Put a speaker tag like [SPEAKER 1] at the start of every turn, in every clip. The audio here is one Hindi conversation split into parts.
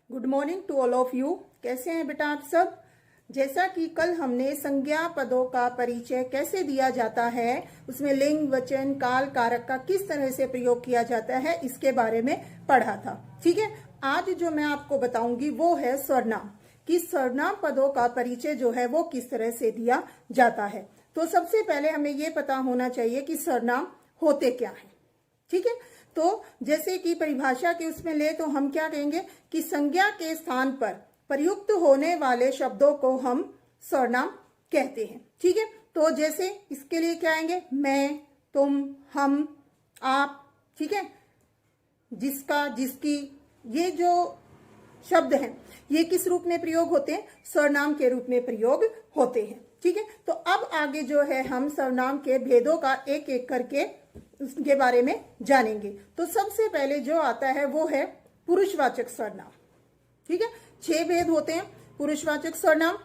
[SPEAKER 1] Good morning to all of you. कैसे हैं बेटा आप सब। जैसा कि कल हमने संज्ञा पदों का परिचय कैसे दिया जाता है, उसमें लिंग, वचन, काल, कारक का किस तरह से प्रयोग किया जाता है, इसके बारे में पढ़ा था। ठीक है, आज जो मैं आपको बताऊंगी वो है सर्वनाम, कि सर्वनाम पदों का परिचय जो है वो किस तरह से दिया जाता है। तो सबसे पहले हमें ये पता होना चाहिए कि सर्वनाम होते क्या है। ठीक है, तो जैसे कि परिभाषा के उसमें ले तो हम क्या कहेंगे कि संज्ञा के स्थान पर प्रयुक्त होने वाले शब्दों को हम सर्वनाम कहते हैं। ठीक है, तो जैसे इसके लिए क्या आएंगे, मैं, तुम, हम, आप। ठीक है, जिसका, जिसकी, ये जो शब्द हैं ये किस रूप में प्रयोग होते हैं, सर्वनाम के रूप में प्रयोग होते हैं। ठीक है, तो अब आगे जो है हम सर्वनाम के भेदों का एक एक करके उसके बारे में जानेंगे। तो सबसे पहले जो आता है वो है पुरुषवाचक सर्वनाम। ठीक है, 6 भेद होते हैं पुरुषवाचक सर्वनाम।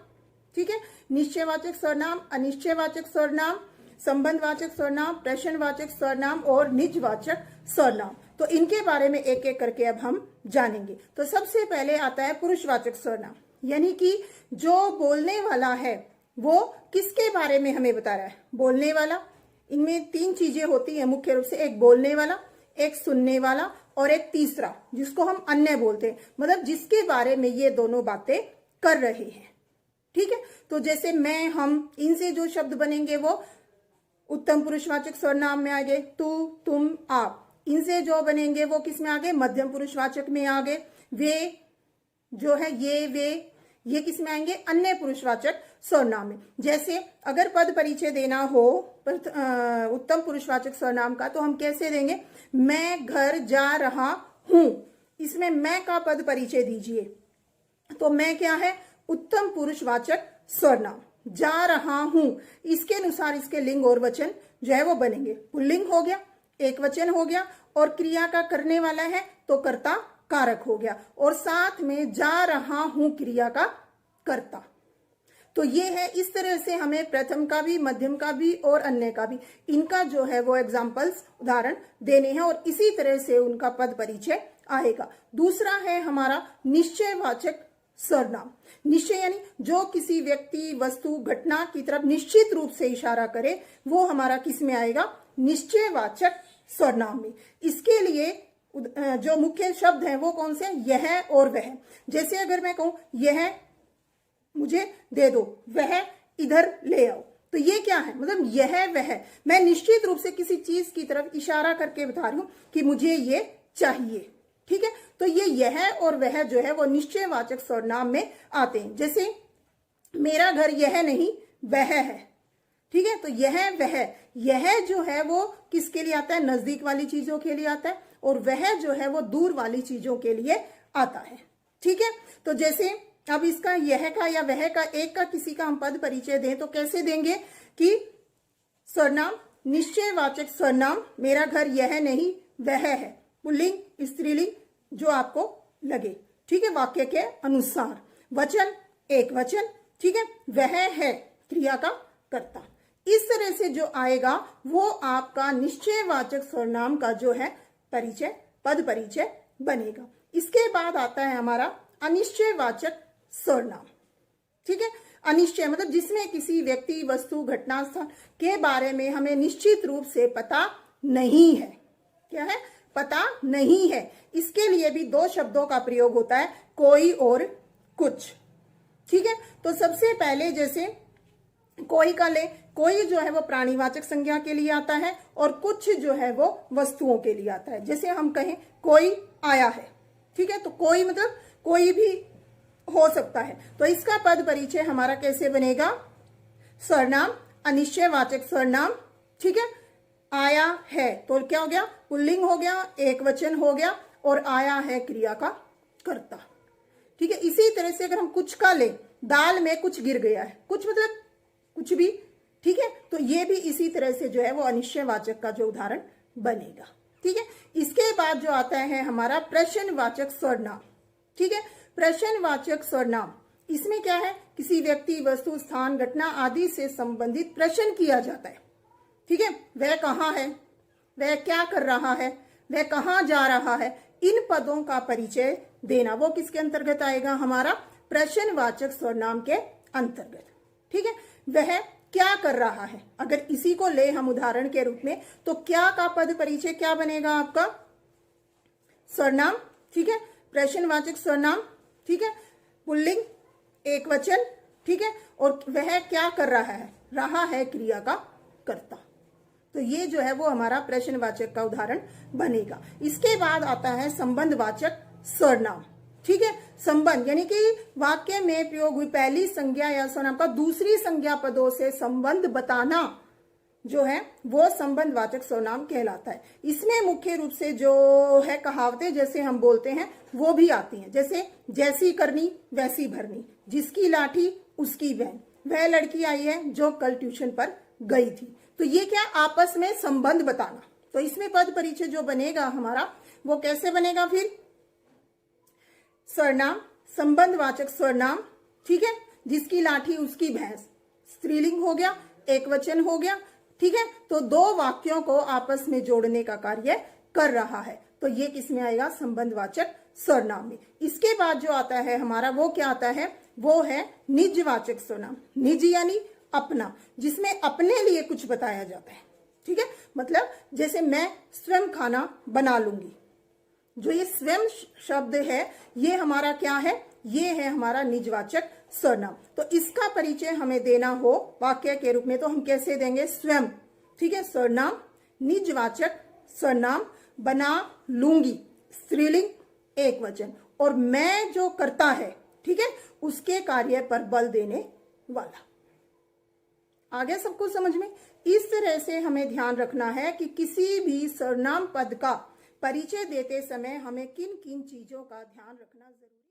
[SPEAKER 1] ठीक है, निश्चयवाचक सर्वनाम, अनिश्चयवाचक सर्वनाम, संबंधवाचक सर्वनाम, प्रश्नवाचक सर्वनाम और निजवाचक सर्वनाम। तो इनके बारे में एक एक करके अब हम जानेंगे। तो सबसे पहले आता है पुरुषवाचक सर्वनाम, यानी कि जो बोलने वाला है वो किसके बारे में हमें बता रहा है, बोलने वाला। इनमें 3 चीजें होती है मुख्य रूप से, एक बोलने वाला, एक सुनने वाला और एक तीसरा जिसको हम अन्य बोलते हैं, मतलब जिसके बारे में ये दोनों बातें कर रहे हैं। ठीक है, तो जैसे मैं, हम, इनसे जो शब्द बनेंगे वो उत्तम पुरुषवाचक सर्वनाम में आ गए। तू, तुम, आप, इनसे जो बनेंगे वो किस में आ गए, मध्यम पुरुषवाचक में आ गए। वे जो है, ये किस में आएंगे, अन्य पुरुषवाचक सर्वनाम में। जैसे अगर पद परिचय देना हो उत्तम पुरुषवाचक सर्वनाम का, तो हम कैसे देंगे, मैं घर जा रहा हूं, इसमें मैं का पद परिचय दीजिए। तो मैं क्या है, उत्तम पुरुषवाचक सर्वनाम। जा रहा हूं, इसके अनुसार इसके लिंग और वचन जो है वो बनेंगे। पुल्लिंग हो गया, एक वचन हो गया, और क्रिया का करने वाला है तो कर्ता कारक हो गया, और साथ में जा रहा हूं क्रिया का कर्ता। तो ये है, इस तरह से हमें प्रथम का भी, मध्यम का भी और अन्य का भी, इनका जो है वो एग्जाम्पल्स, उदाहरण देने हैं, और इसी तरह से उनका पद परिचय आएगा। दूसरा है हमारा निश्चयवाचक सर्वनाम। निश्चय यानी जो किसी व्यक्ति, वस्तु, घटना की तरफ निश्चित रूप से इशारा करे, वो हमारा किस में आएगा, निश्चयवाचक सर्वनाम में। इसके लिए जो मुख्य शब्द हैं वो कौन से, यह और वह। जैसे अगर मैं कहूं यह मुझे दे दो, वह इधर ले आओ, तो ये क्या है, मतलब यह वह, मैं निश्चित रूप से किसी चीज की तरफ इशारा करके बता रही हूं कि मुझे ये चाहिए। ठीक है, तो ये यह और वह जो है वो निश्चयवाचक सर्वनाम में आते हैं। जैसे मेरा घर यह नहीं वह है। ठीक है, तो यह वह, यह जो है वो किसके लिए आता है, नजदीक वाली चीजों के लिए आता है, और वह जो है वो दूर वाली चीजों के लिए आता है। ठीक है, तो जैसे अब इसका यह का या वह का, एक का किसी का हम पद परिचय दें तो कैसे देंगे कि सर्वनाम, निश्चयवाचक सर्वनाम, मेरा घर यह नहीं वह है, पुल्लिंग, स्त्रीलिंग, जो आपको लगे। ठीक है, वाक्य के अनुसार। वचन, एक वचन। ठीक है, वह है क्रिया का कर्ता। इस तरह से जो आएगा वो आपका निश्चयवाचक सर्वनाम का जो है परिचय, पद परिचय बनेगा। इसके बाद आता है हमारा अनिश्चयवाचक सर्वनाम। ठीक है, अनिश्चय मतलब जिसमें किसी व्यक्ति, वस्तु, घटना, स्थान के बारे में हमें निश्चित रूप से पता नहीं है। क्या है, पता नहीं है। इसके लिए भी 2 शब्दों का प्रयोग होता है, कोई और कुछ। ठीक है, तो सबसे पहले जैसे कोई का ले, कोई जो है वो प्राणीवाचक संज्ञा के लिए आता है, और कुछ जो है वो वस्तुओं के लिए आता है। जैसे हम कहें कोई आया है। ठीक है, तो कोई मतलब कोई भी हो सकता है, तो इसका पद परिचय हमारा कैसे बनेगा, सर्वनाम, अनिश्चयवाचक सर्वनाम। ठीक है, आया है तो क्या हो गया, पुल्लिंग हो गया, एक वचन हो गया, और आया है क्रिया का कर्ता। ठीक है, इसी तरह से अगर हम कुछ का ले, दाल में कुछ गिर गया है, कुछ मतलब कुछ भी। ठीक है, तो ये भी इसी तरह से जो है वो अनिश्चयवाचक का जो उदाहरण बनेगा। ठीक है, इसके बाद जो आता है हमारा प्रश्नवाचक सर्वनाम। ठीक है, प्रश्नवाचक सर्वनाम, इसमें क्या है, किसी व्यक्ति, वस्तु, स्थान, घटना आदि से संबंधित प्रश्न किया जाता है। ठीक है, वह कहाँ है, वह क्या कर रहा है, वह कहाँ जा रहा है, इन पदों का परिचय देना, वो किसके अंतर्गत आएगा? हमारा प्रश्नवाचक सर्वनाम के अंतर्गत। ठीक है, वह क्या कर रहा है, अगर इसी को ले हम उदाहरण के रूप में, तो क्या का पद परिचय क्या बनेगा? आपका सर्वनाम। ठीक है, प्रश्नवाचक सर्वनाम। ठीक है, पुल्लिंग, एक वचन। ठीक है, और वह क्या कर रहा है क्रिया का कर्ता। तो ये जो है वो हमारा प्रश्नवाचक का उदाहरण बनेगा। इसके बाद आता है संबंधवाचक सर्वनाम। ठीक है, संबंध यानी कि वाक्य में प्रयोग हुई पहली संज्ञा या सर्वनाम का दूसरी संज्ञा पदों से संबंध बताना जो है वो संबंधवाचक सर्वनाम कहलाता है। इसमें मुख्य रूप से जो है कहावतें जैसे हम बोलते हैं वो भी आती हैं, जैसे जैसी करनी वैसी भरनी, जिसकी लाठी उसकी बहन, वह लड़की आई है जो कल ट्यूशन पर गई थी। तो ये क्या? आपस में संबंध बताना। तो इसमें पद परिचय जो बनेगा हमारा वो कैसे बनेगा? फिर सर्वनाम, संबंधवाचक सर्वनाम। ठीक है, जिसकी लाठी उसकी भैंस, स्त्रीलिंग हो गया, एक वचन हो गया। ठीक है, तो दो वाक्यों को आपस में जोड़ने का कार्य कर रहा है। तो ये किसमें आएगा? संबंधवाचक सर्वनाम में। इसके बाद जो आता है हमारा वो क्या आता है? वो है निजवाचक सर्वनाम। निज यानी अपना, जिसमें अपने लिए कुछ बताया जाता है। ठीक है, मतलब जैसे मैं स्वयं खाना बना लूंगी, जो ये स्वयं शब्द है ये हमारा क्या है? ये है हमारा निजवाचक सर्वनाम। तो इसका परिचय हमें देना हो वाक्य के रूप में तो हम कैसे देंगे? स्वयं। ठीक है, सर्वनाम, निजवाचक सर्वनाम, बना लूंगी, स्त्रीलिंग, एक वचन, और मैं जो करता है, ठीक है, उसके कार्य पर बल देने वाला। आ गया सबको समझ में? इस तरह से हमें ध्यान रखना है कि किसी भी सर्वनाम पद का परिचय देते समय हमें किन किन चीजों का ध्यान रखना जरूरी